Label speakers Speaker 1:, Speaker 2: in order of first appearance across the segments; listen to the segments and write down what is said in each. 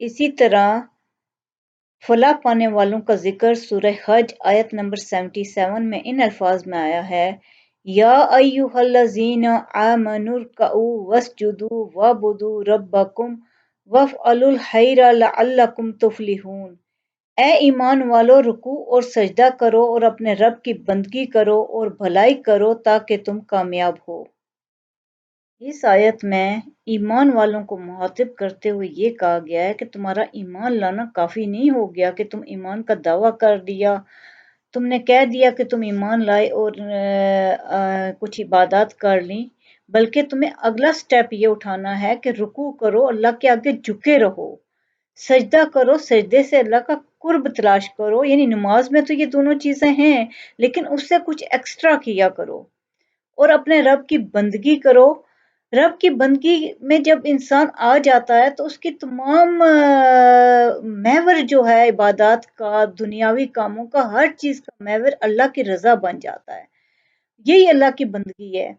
Speaker 1: اسی طرح فلاح پانے والوں کا ذکر سورہ حج آیت نمبر 77 میں ان الفاظ میں آیا ہے، یا ایھا الذین آمنوا ارکعوا واسجدوا وعبدوا ربکم وافعلوا الخیر لعلکم تفلحون۔ اے ایمان والو، رکوع اور سجدہ کرو اور اپنے رب کی بندگی کرو اور بھلائی کرو تاکہ تم کامیاب ہو۔ اس آیت میں ایمان والوں کو مخاطب کرتے ہوئے یہ کہا گیا ہے کہ تمہارا ایمان لانا کافی نہیں ہو گیا کہ تم ایمان کا دعویٰ کر دیا، تم نے کہہ دیا کہ تم ایمان لائے اور کچھ عبادات کر لیں، بلکہ تمہیں اگلا سٹیپ یہ اٹھانا ہے کہ رکوع کرو، اللہ کے آگے جھکے رہو، سجدہ کرو، سجدے سے اللہ کا قرب تلاش کرو، یعنی نماز میں تو یہ دونوں چیزیں ہیں لیکن اس سے کچھ ایکسٹرا کیا کرو، اور اپنے رب کی بندگی کرو۔ رب کی بندگی میں جب انسان آ جاتا ہے تو اس کی تمام محور جو ہے عبادات کا، دنیاوی کاموں کا، ہر چیز کا محور اللہ کی رضا بن جاتا ہے۔ یہی اللہ کی بندگی ہے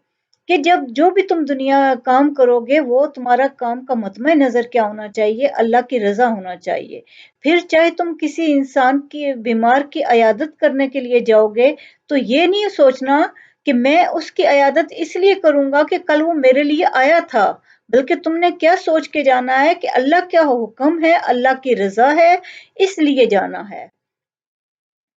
Speaker 1: کہ جب جو بھی تم دنیا کام کرو گے وہ تمہارا کام کا مطمع نظر کیا ہونا چاہیے، اللہ کی رضا ہونا چاہیے۔ پھر چاہے تم کسی انسان کی بیمار کی عیادت کرنے کے لیے جاؤ گے تو یہ نہیں سوچنا کہ میں اس کی عیادت اس لیے کروں گا کہ کل وہ میرے لیے آیا تھا، بلکہ تم نے کیا سوچ کے جانا ہے کہ اللہ کیا حکم ہے، اللہ کی رضا ہے، اس لیے جانا ہے۔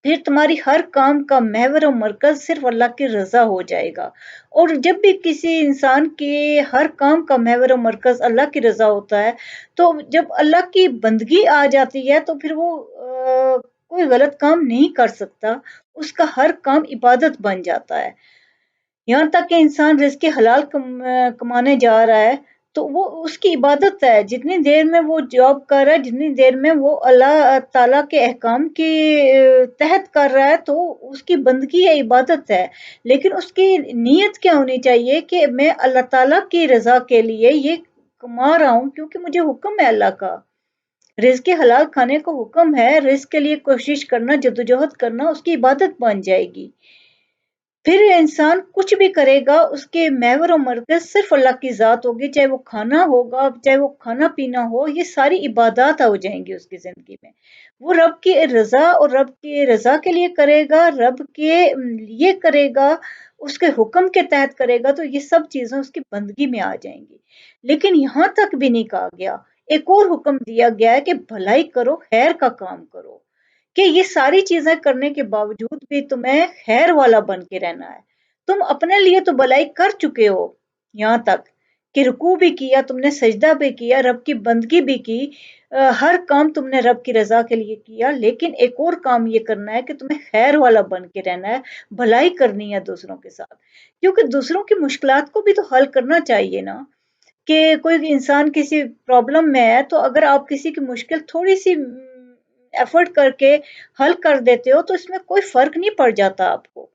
Speaker 1: پھر تمہاری ہر کام کا محور و مرکز صرف اللہ کی رضا ہو جائے گا، اور جب بھی کسی انسان کے ہر کام کا محور و مرکز اللہ کی رضا ہوتا ہے تو جب اللہ کی بندگی آ جاتی ہے تو پھر وہ کوئی غلط کام نہیں کر سکتا، اس کا ہر کام عبادت بن جاتا ہے۔ یہاں تک کہ انسان رزق حلال کمانے جا رہا ہے تو وہ اس کی عبادت ہے، جتنی دیر میں وہ جاب کر رہا ہے، جتنی دیر میں وہ اللہ تعالیٰ کے احکام کے تحت کر رہا ہے تو اس کی بندگی ہے، عبادت ہے، لیکن اس کی نیت کیا ہونی چاہیے کہ میں اللہ تعالیٰ کی رضا کے لیے یہ کما رہا ہوں کیونکہ مجھے حکم ہے اللہ کا، رزق حلال کھانے کو حکم ہے، رزق کے لیے کوشش کرنا، جدوجہد کرنا اس کی عبادت بن جائے گی۔ پھر انسان کچھ بھی کرے گا اس کے محور و مرکز صرف اللہ کی ذات ہوگی، چاہے وہ کھانا ہوگا، چاہے وہ کھانا پینا ہو، یہ ساری عبادات ہو جائیں گی اس کی زندگی میں۔ وہ رب کی رضا اور رب کی رضا کے لیے کرے گا، رب کے لیے کرے گا، اس کے حکم کے تحت کرے گا تو یہ سب چیزیں اس کی بندگی میں آ جائیں گی۔ لیکن یہاں تک بھی نہیں کہا گیا، ایک اور حکم دیا گیا ہے کہ بھلائی کرو، خیر کا کام کرو، کہ یہ ساری چیزیں کرنے کے باوجود بھی تمہیں خیر والا بن کے رہنا ہے۔ تم اپنے لیے تو بھلائی کر چکے ہو، یہاں تک کہ رکوع بھی کیا تم نے، سجدہ بھی کیا، رب کی بندگی بھی کی، ہر کام تم نے رب کی رضا کے لیے کیا، لیکن ایک اور کام یہ کرنا ہے کہ تمہیں خیر والا بن کے رہنا ہے، بھلائی کرنی ہے دوسروں کے ساتھ، کیونکہ دوسروں کی مشکلات کو بھی تو حل کرنا چاہیے نا، کہ کوئی انسان کسی پرابلم میں ہے تو اگر آپ کسی کی مشکل تھوڑی سی ایفرٹ کر کے حل کر دیتے ہو تو اس میں کوئی فرق نہیں پڑ جاتا آپ کو۔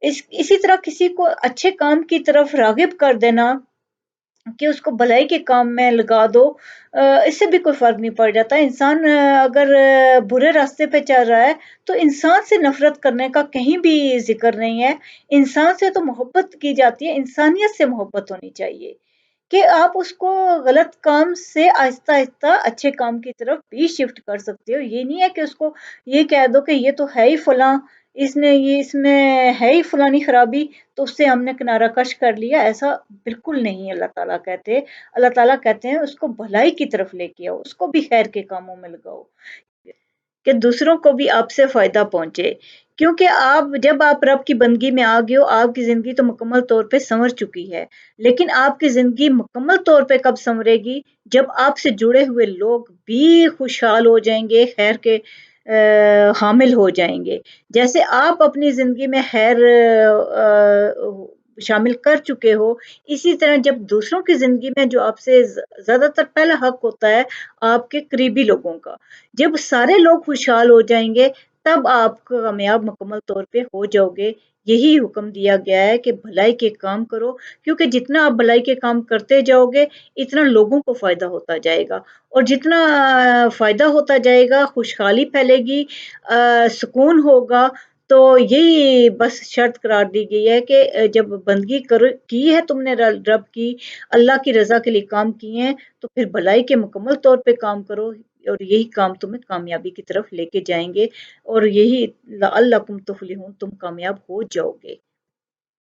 Speaker 1: اسی طرح کسی کو اچھے کام کی طرف راغب کر دینا کہ اس کو بھلائی کے کام میں لگا دو، اس سے بھی کوئی فرق نہیں پڑ جاتا۔ انسان اگر برے راستے پہ چل رہا ہے تو انسان سے نفرت کرنے کا کہیں بھی ذکر نہیں ہے، انسان سے تو محبت کی جاتی ہے، انسانیت سے محبت ہونی چاہیے کہ آپ اس کو غلط کام سے آہستہ آہستہ اچھے کام کی طرف بھی شفٹ کر سکتے ہو۔ یہ نہیں ہے کہ اس کو یہ کہہ دو کہ یہ تو ہے ہی فلاں، اس میں ہے ہی فلانی خرابی تو اس سے ہم نے کنارہ کش کر لیا، ایسا بالکل نہیں اللہ تعالیٰ کہتے۔ اللہ تعالیٰ کہتے ہیں اس کو بھلائی کی طرف لے کے آؤ، اس کو بھی خیر کے کاموں میں لگاؤ کہ دوسروں کو بھی آپ سے فائدہ پہنچے، کیونکہ جب آپ رب کی بندگی میں آ گئے ہو آپ کی زندگی تو مکمل طور پہ سنور چکی ہے، لیکن آپ کی زندگی مکمل طور پہ کب سنورے گی؟ جب آپ سے جڑے ہوئے لوگ بھی خوشحال ہو جائیں گے، خیر کے حامل ہو جائیں گے۔ جیسے آپ اپنی زندگی میں خیر شامل کر چکے ہو، اسی طرح جب دوسروں کی زندگی میں جو آپ سے زیادہ تر پہلا حق ہوتا ہے آپ کے قریبی لوگوں کا، جب سارے لوگ خوشحال ہو جائیں گے تب آپ کامیاب مکمل طور پہ ہو جاؤ گے۔ یہی حکم دیا گیا ہے کہ بھلائی کے کام کرو، کیونکہ جتنا آپ بھلائی کے کام کرتے جاؤ گے اتنا لوگوں کو فائدہ ہوتا جائے گا، اور جتنا فائدہ ہوتا جائے گا خوشحالی پھیلے گی، سکون ہوگا، تو یہی بس شرط قرار دی گئی ہے کہ جب بندگی کی ہے تم نے رب کی، اللہ کی رضا کے لیے کام کیے ہیں، تو پھر بھلائی کے مکمل طور پہ کام کرو، اور یہی کام تمہیں کامیابی کی طرف لے کے جائیں گے، اور یہی لعلکم تفلحون، تم کامیاب ہو جاؤ گے۔